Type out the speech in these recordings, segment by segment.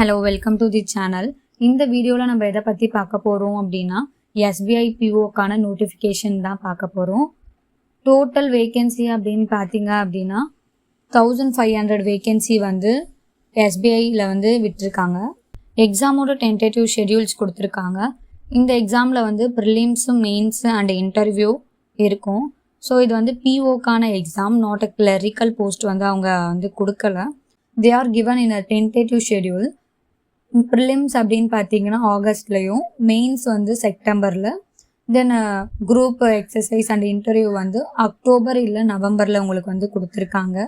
Hello, welcome to the channel. இந்த வீடியோவில் நம்ம எதை பற்றி பார்க்க போகிறோம் அப்படின்னா எஸ்பிஐ பிஓக்கான நோட்டிஃபிகேஷன் தான் பார்க்க போகிறோம். டோட்டல் வேக்கன்சி அப்படின்னு பார்த்தீங்க அப்படின்னா 1500 வேக்கன்சி வந்து எஸ்பிஐயில் வந்து விட்டுருக்காங்க. எக்ஸாமோட டென்டேட்டிவ் ஷெட்யூல்ஸ் கொடுத்துருக்காங்க. இந்த எக்ஸாமில் வந்து ப்ரிலிம்ஸு, மெயின்ஸு அண்ட் இன்டர்வியூ இருக்கும். ஸோ இது வந்து பிஓக்கான exam, not a clerical post வந்து அவங்க வந்து கொடுக்கல. They are given in a tentative schedule. Prelims அப்படின்னு பார்த்தீங்கன்னா ஆகஸ்ட்லேயும், மெயின்ஸ் வந்து செப்டம்பரில், then group exercise and interview வந்து அக்டோபர் இல்லை நவம்பரில் உங்களுக்கு வந்து கொடுத்துருக்காங்க.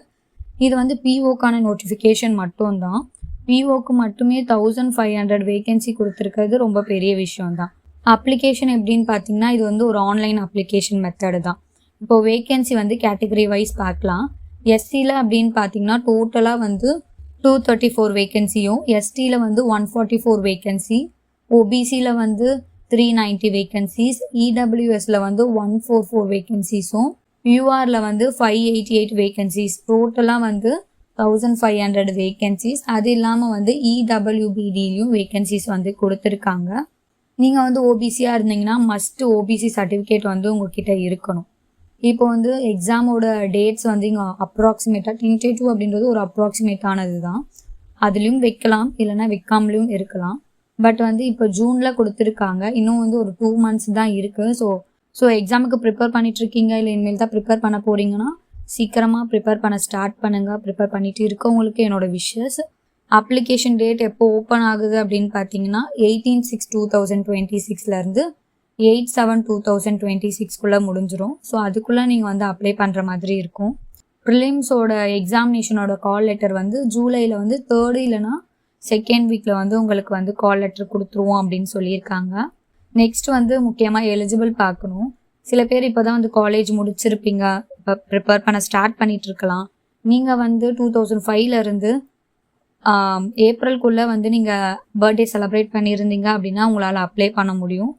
இது வந்து பிஓக்கான நோட்டிஃபிகேஷன் மட்டும்தான். பிஓக்கு மட்டுமே 1500 வேக்கன்சி கொடுத்துருக்கிறது ரொம்ப பெரிய விஷயம் தான். அப்ளிகேஷன் எப்படின்னு பார்த்தீங்கன்னா இது வந்து ஒரு ஆன்லைன் அப்ளிகேஷன் மெத்தடு தான். இப்போது வேக்கன்சி வந்து கேட்டகரி வைஸ் பார்க்கலாம். எஸ்சியில் அப்படின்னு பார்த்தீங்கன்னா டோட்டலாக வந்து 234 வேக்கன்சியும், எஸ்டியில் வந்து 144 வேக்கன்சி, ஓபிசியில் வந்து 390 வேக்கன்சிஸ், இடபிள்யூஎஸில் வந்து 144 வேக்கன்சிஸும், யூஆரில் வந்து 588 வேக்கன்சிஸ், டோட்டலாக வந்து 1500 வேக்கன்சிஸ். அது இல்லாமல் வந்து இடபிள்யூபிடிலையும் வேக்கன்சிஸ் வந்து கொடுத்துருக்காங்க. நீங்கள் வந்து ஓபிசியாக இருந்தீங்கன்னா மஸ்ட் ஓபிசி சர்டிஃபிகேட் வந்து உங்ககிட்ட இருக்கணும். இப்போ வந்து எக்ஸாமோட டேட்ஸ் வந்து இங்கே அப்ராக்சிமேட்டாக டென்டேட்டிவ் அப்படின்றது ஒரு அப்ராக்சிமேட்டானது தான். அதுலேயும் வைக்கலாம், இல்லைனா வைக்காமலையும் இருக்கலாம். பட் வந்து இப்போ ஜூனில் கொடுத்துருக்காங்க. இன்னும் வந்து ஒரு 2 months தான் இருக்குது. ஸோ எக்ஸாமுக்கு ப்ரிப்பேர் பண்ணிகிட்ருக்கீங்க, இல்லை இனிமேல் தான் ப்ரிப்பேர் பண்ண போகிறீங்கன்னா சீக்கிரமாக ப்ரிப்பேர் பண்ண ஸ்டார்ட் பண்ணுங்கள். ப்ரிப்பேர் பண்ணிட்டு இருக்கவங்களுக்கு என்னோடய விஷஸ். அப்ளிகேஷன் டேட் எப்போ ஓப்பன் ஆகுது அப்படின்னு பார்த்தீங்கன்னா 18/6/2026 8/7/2026 முடிஞ்சிடும். ஸோ அதுக்குள்ளே நீங்கள் வந்து அப்ளை பண்ணுற மாதிரி இருக்கும். ப்ரிலிம்ஸோட எக்ஸாமினேஷனோட கால் லெட்டர் வந்து ஜூலையில் வந்து 3rd இல்லைனா 2nd வீக்கில் வந்து உங்களுக்கு வந்து கால் லெட்டர் கொடுத்துருவோம் அப்படின்னு சொல்லியிருக்காங்க. நெக்ஸ்ட் வந்து முக்கியமாக எலிஜிபிள் பார்க்கணும். சில பேர் இப்போ தான் வந்து காலேஜ் முடிச்சிருப்பீங்க, இப்போ ப்ரிப்பேர் பண்ண ஸ்டார்ட் பண்ணிகிட்ருக்கலாம். நீங்கள் வந்து 2005 ஏப்ரல்குள்ளே வந்து நீங்கள் பர்த்டே செலிப்ரேட் பண்ணியிருந்தீங்க அப்படின்னா உங்களால் அப்ளை பண்ண முடியும்.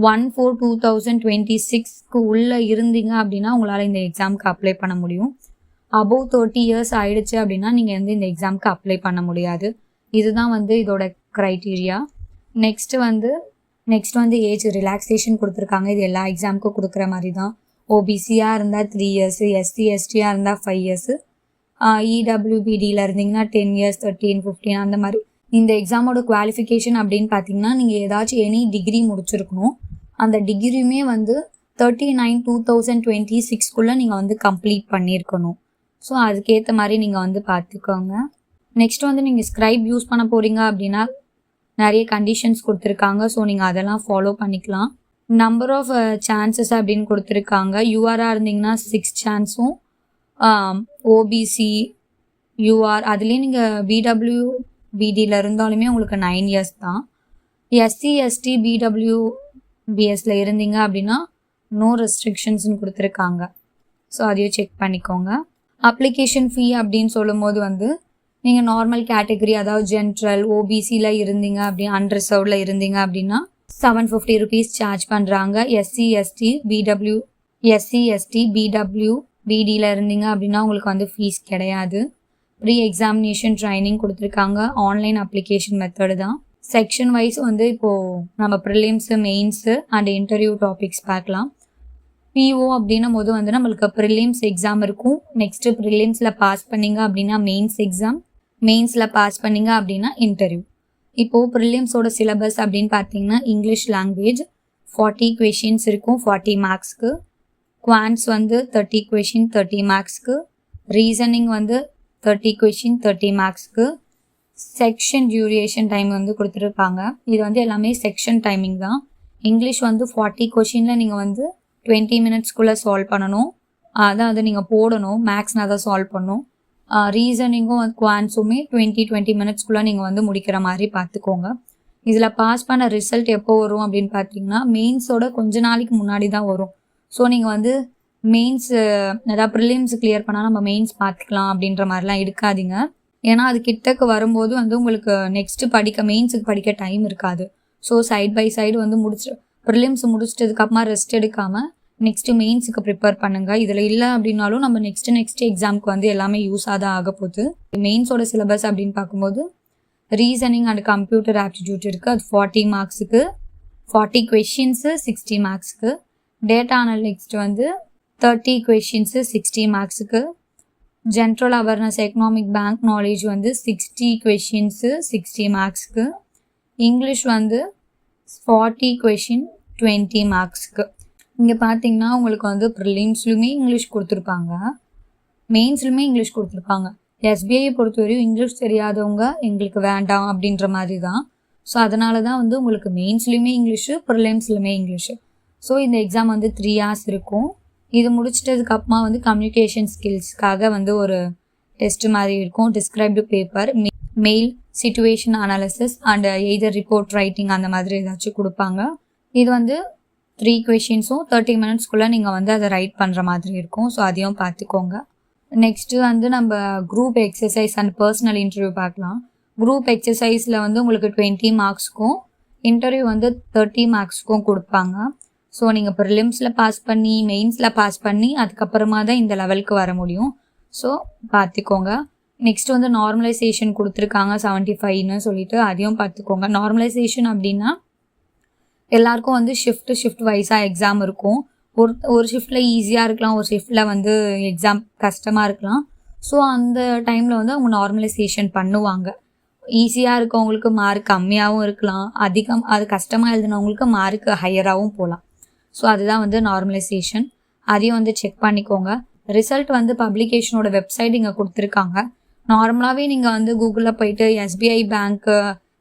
1/4/2026 உள்ளே இருந்தீங்க அப்படின்னா உங்களால் இந்த எக்ஸாமுக்கு அப்ளை பண்ண முடியும். அபோவ் 30 years ஆயிடுச்சு அப்படின்னா நீங்கள் வந்து இந்த எக்ஸாமுக்கு அப்ளை பண்ண முடியாது. இதுதான் வந்து இதோட க்ரைட்டீரியா. நெக்ஸ்ட் வந்து ஏஜ் ரிலாக்ஸேஷன் கொடுத்துருக்காங்க. இது எல்லா எக்ஸாமுக்கும் கொடுக்குற மாதிரி தான். ஓபிசியாக இருந்தால் 3 years, எஸ்சி எஸ்டியாக இருந்தால் 5 years, இடபிள்யூபிடியில் இருந்தீங்கன்னா 10 years, 13, 15 அந்த மாதிரி. இந்த எக்ஸாமோட குவாலிஃபிகேஷன் அப்படின்னு பார்த்தீங்கன்னா நீங்கள் ஏதாச்சும் எனி டிகிரி முடிச்சிருக்கணும். அந்த டிகிரியுமே வந்து 39/2026 நீங்கள் வந்து கம்ப்ளீட் பண்ணியிருக்கணும். ஸோ அதுக்கேற்ற மாதிரி நீங்கள் வந்து பார்த்துக்கோங்க. நெக்ஸ்ட் வந்து நீங்கள் ஸ்க்ரைப் யூஸ் பண்ண போகிறீங்க அப்படின்னா நிறைய கண்டிஷன்ஸ் கொடுத்துருக்காங்க. ஸோ நீங்கள் அதெல்லாம் ஃபாலோ பண்ணிக்கலாம். நம்பர் ஆஃப் சான்சஸ் அப்படின்னு கொடுத்துருக்காங்க. யூஆராக இருந்தீங்கன்னா 6 சான்ஸும், ஓபிசி, யூஆர் அதுலேயும் நீங்கள் பிடபிள்யூபிடியில் இருந்தாலுமே உங்களுக்கு 9 years தான். எஸ்சி எஸ்டி பிடபிள்யூபிஎஸ்ல இருந்தீங்க அப்படின்னா நோ ரெஸ்ட்ரிக்ஷன்ஸ்னு கொடுத்துருக்காங்க. ஸோ அதையும் செக் பண்ணிக்கோங்க. அப்ளிகேஷன் ஃபீ அப்படின்னு சொல்லும் போது வந்து நீங்கள் நார்மல் கேட்டகரி, அதாவது ஜென்ரல், ஓபிசியில் இருந்தீங்க அப்படி அன்ரிசர்வ்டில் இருந்தீங்க அப்படின்னா 750 rupees சார்ஜ் பண்ணுறாங்க. எஸ்சி எஸ்டி பிடபிள்யூபிடியில் இருந்தீங்க அப்படின்னா உங்களுக்கு வந்து ஃபீஸ் கிடையாது. ப்ரீ எக்ஸாமினேஷன் ட்ரைனிங் கொடுத்துருக்காங்க. ஆன்லைன் அப்ளிகேஷன் மெத்தடு தான். செக்ஷன் வைஸ் வந்து இப்போது நம்ம prelims, mains and interview topics பார்க்கலாம். பிஓ அப்படின்னும் போது வந்து நம்மளுக்கு ப்ரிலிம்ஸ் எக்ஸாம் இருக்கும். நெக்ஸ்ட்டு ப்ரிலிம்ஸில் பாஸ் பண்ணிங்க அப்படின்னா மெயின்ஸ் எக்ஸாம், மெயின்ஸில் பாஸ் பண்ணிங்க அப்படின்னா இன்டர்வியூ. இப்போது ப்ரிலிம்ஸோட சிலபஸ் அப்படின்னு பார்த்தீங்கன்னா இங்கிலீஷ் லாங்குவேஜ் 40 questions இருக்கும் 40 marksக்கு. குவான்ஸ் வந்து 30 questions 30 marksக்கு. ரீசனிங் வந்து 30 questions 30 marksக்கு. செக்ஷன் டியூரேஷன் டைம் வந்து கொடுத்துருப்பாங்க. இது வந்து எல்லாமே செக்ஷன் டைமிங் தான். இங்கிலீஷ் வந்து 40 questionல நீங்கள் வந்து 20 minutesக்குள்ளே சால்வ் பண்ணணும். அதான் நீங்கள் போடணும், மேக்ஸ்னால் தான் சால்வ் பண்ணணும். ரீசனிங்கும் குவான்ஸுமே 20 minutesக்குள்ளே நீங்கள் வந்து முடிக்கிற மாதிரி பார்த்துக்கோங்க. இதில் பாஸ் பண்ண ரிசல்ட் எப்போ வரும் அப்படின்னு பார்த்தீங்கன்னா மெயின்ஸோட கொஞ்ச நாளைக்கு முன்னாடி தான் வரும். ஸோ நீங்கள் வந்து மெயின்ஸ் அதாவது ப்ரிலிம்ஸ் கிளியர் பண்ணால் நம்ம மெயின்ஸ் பார்த்துக்கலாம் அப்படின்ற மாதிரிலாம் எடுக்காதீங்க. ஏன்னா அது கிட்டக்கு வரும்போது வந்து உங்களுக்கு நெக்ஸ்ட்டு மெயின்ஸுக்கு படிக்க டைம் இருக்காது. ஸோ சைட் பை சைடு வந்து ப்ரிலிம்ஸ் முடிச்சிட்டதுக்கப்புறமா ரெஸ்ட் எடுக்காமல் நெக்ஸ்ட்டு மெயின்ஸுக்கு ப்ரிப்பேர் பண்ணுங்கள். இதில் இல்லை அப்படின்னாலும் நம்ம நெக்ஸ்ட் எக்ஸாமுக்கு வந்து எல்லாமே யூஸாக தான் ஆக போகுது. மெயின்ஸோட சிலபஸ் அப்படின்னு பார்க்கும்போது ரீசனிங் அண்ட் கம்ப்யூட்டர் ஆப்டிடியூட் இருக்குது, அது 40 மார்க்ஸுக்கு, 40 கொஷின்ஸு 60 மார்க்ஸுக்கு. டேட்டா அனலிஸ்ட் வந்து 30 கொஷின்ஸு 60 மார்க்ஸுக்கு. General awareness economic bank knowledge வந்து 60 கொஷின்ஸு 60 மார்க்ஸுக்கு. இங்கிலீஷ் வந்து 40 கொஷின் 20 மார்க்ஸுக்கு. இங்கே பார்த்தீங்கன்னா உங்களுக்கு வந்து ப்ரிலிம்ஸ்லுமே இங்கிலீஷ் கொடுத்துருப்பாங்க, மெயின்ஸ்லுமே இங்கிலீஷ் கொடுத்துருப்பாங்க. எஸ்பிஐயை பொறுத்தவரையும் இங்கிலீஷ் தெரியாதவங்க எங்களுக்கு வேண்டாம் அப்படின்ற மாதிரி தான். ஸோ அதனால தான் வந்து உங்களுக்கு மெயின்ஸ்லையுமே இங்கிலீஷு, ப்ரிலிம்ஸ்லையுமே இங்கிலீஷு. ஸோ இந்த எக்ஸாம் வந்து 3 hours இருக்கும். இது முடிச்சிட்டதுக்கப்புறமா வந்து கம்யூனிகேஷன் ஸ்கில்ஸ்க்காக வந்து ஒரு டெஸ்ட் மாதிரி இருக்கும். Described paper, mail, situation analysis and either report writing அந்த மாதிரி ஏதாச்சும் கொடுப்பாங்க. இது வந்து 3 கொஷின்ஸும் 30 minutesக்குள்ளே நீங்கள் வந்து அதை ரைட் பண்ணுற மாதிரி இருக்கும். ஸோ அதையும் பார்த்துக்கோங்க. நெக்ஸ்ட்டு வந்து நம்ம group exercise and personal interview பார்க்கலாம். குரூப் எக்ஸசைஸில் வந்து உங்களுக்கு 20 மார்க்ஸ்க்கும், இன்டர்வியூ வந்து 30 மார்க்ஸ்க்கும் கொடுப்பாங்க. ஸோ நீங்கள் ப்ரிலிம்ஸில் பாஸ் பண்ணி, மெயின்ஸில் பாஸ் பண்ணி அதுக்கப்புறமா தான் இந்த லெவலுக்கு வர முடியும். ஸோ பார்த்துக்கோங்க. நெக்ஸ்ட் வந்து நார்மலைசேஷன் கொடுத்துருக்காங்க 75ன்னு சொல்லிட்டு, அதையும் பார்த்துக்கோங்க. நார்மலைசேஷன் அப்படின்னா எல்லாருக்கும் வந்து ஷிஃப்ட் வைஸாக எக்ஸாம் இருக்கும். ஒரு ஷிஃப்ட்டில் ஈஸியாக இருக்கலாம், ஒரு ஷிஃப்ட்டில் வந்து எக்ஸாம் கஷ்டமாக இருக்கலாம். ஸோ அந்த டைமில் வந்து அவங்க நார்மலைசேஷன் பண்ணுவாங்க. ஈஸியாக இருக்கவங்களுக்கு மார்க் கம்மியாகவும் இருக்கலாம், அது கஷ்டமாக எழுதினவங்களுக்கு மார்க் ஹையராகவும் போகலாம். ஸோ அதுதான் வந்து நார்மலைசேஷன். அதையும் வந்து செக் பண்ணிக்கோங்க. ரிசல்ட் வந்து பப்ளிகேஷனோட வெப்சைட் இங்கே கொடுத்துருக்காங்க. நார்மலாகவே நீங்கள் வந்து கூகுளில் போயிட்டு எஸ்பிஐ பேங்க்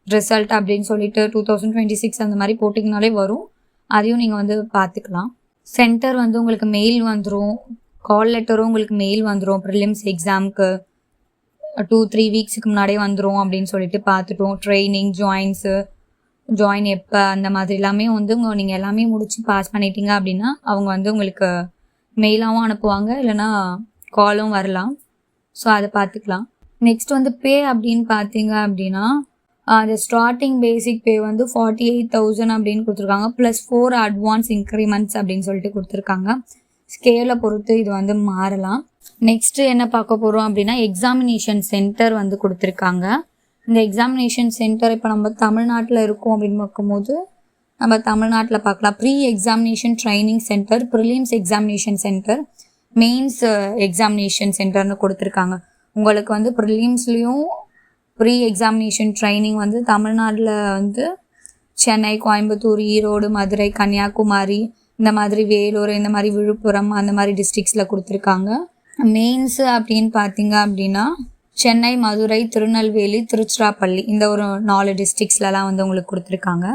ரிசல்ட் அப்படின்னு சொல்லிட்டு 2026 அந்த மாதிரி போட்டிங்கனாலே வரும். அதையும் நீங்கள் வந்து பார்த்துக்கலாம். சென்டர் வந்து உங்களுக்கு மெயில் வந்துடும், கால் லெட்டரும் உங்களுக்கு மெயில் வந்துடும். ப்ரிலிம்ஸ் எக்ஸாமுக்கு 2-3 வீக்ஸுக்கு முன்னாடியே வந்துடும் அப்படின்னு சொல்லிட்டு பார்த்துட்டோம். ட்ரைனிங், ஜாயின் எப்போ அந்த மாதிரி எல்லாமே வந்து நீங்கள் எல்லாமே முடிச்சு பாஸ் பண்ணிட்டீங்க அப்படின்னா அவங்க வந்து உங்களுக்கு மெயிலாகவும் அனுப்புவாங்க, இல்லைனா காலும் வரலாம். ஸோ அதை பார்த்துக்கலாம். நெக்ஸ்ட் வந்து பே அப்படின்னு பார்த்தீங்க அப்படின்னா அந்த ஸ்டார்டிங் பேசிக் பே வந்து 48,000 அப்படின்னு கொடுத்துருக்காங்க. ப்ளஸ் 4 அட்வான்ஸ் இன்க்ரிமெண்ட்ஸ் அப்படின்னு சொல்லிட்டு கொடுத்துருக்காங்க. ஸ்கேலை பொறுத்து இது வந்து மாறலாம். நெக்ஸ்ட்டு என்ன பார்க்க போகிறோம் அப்படின்னா எக்ஸாமினேஷன் சென்டர் வந்து கொடுத்துருக்காங்க. இந்த எக்ஸாமினேஷன் சென்டர் இப்போ நம்ம தமிழ்நாட்டில் இருக்கோம் அப்படின்னு பார்க்கும்போது நம்ம தமிழ்நாட்டில் பார்க்கலாம். Pre examination training centre, prelims examination centre, mains examination சென்டர்னு கொடுத்துருக்காங்க. உங்களுக்கு வந்து ப்ரிலிம்ஸ்லேயும் ப்ரீ எக்ஸாமினேஷன் ட்ரைனிங் வந்து தமிழ்நாட்டில் வந்து சென்னை, கோயம்புத்தூர், ஈரோடு, மதுரை, கன்னியாகுமரி, இந்த மாதிரி வேலூர், இந்த மாதிரி விழுப்புரம் அந்த மாதிரி டிஸ்ட்ரிக்ஸில் கொடுத்துருக்காங்க. மெயின்ஸு அப்படின்னு பார்த்தீங்க அப்படின்னா சென்னை, மதுரை, திருநெல்வேலி, திருச்சிராப்பள்ளி இந்த ஒரு 4 டிஸ்ட்ரிக்ஸ்லலாம் வந்து உங்களுக்கு கொடுத்துருக்காங்க.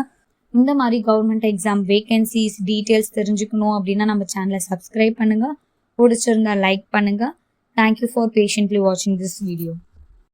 இந்த மாதிரி கவர்மெண்ட் எக்ஸாம் வேகன்சிஸ் டீட்டெயில்ஸ் தெரிஞ்சுக்கணும் அப்படின்னா நம்ம சேனலை சப்ஸ்கிரைப் பண்ணுங்கள், பிடிச்சிருந்தா லைக் பண்ணுங்கள். தேங்க்யூ ஃபார் பேஷண்ட்லி வாட்சிங் திஸ் வீடியோ.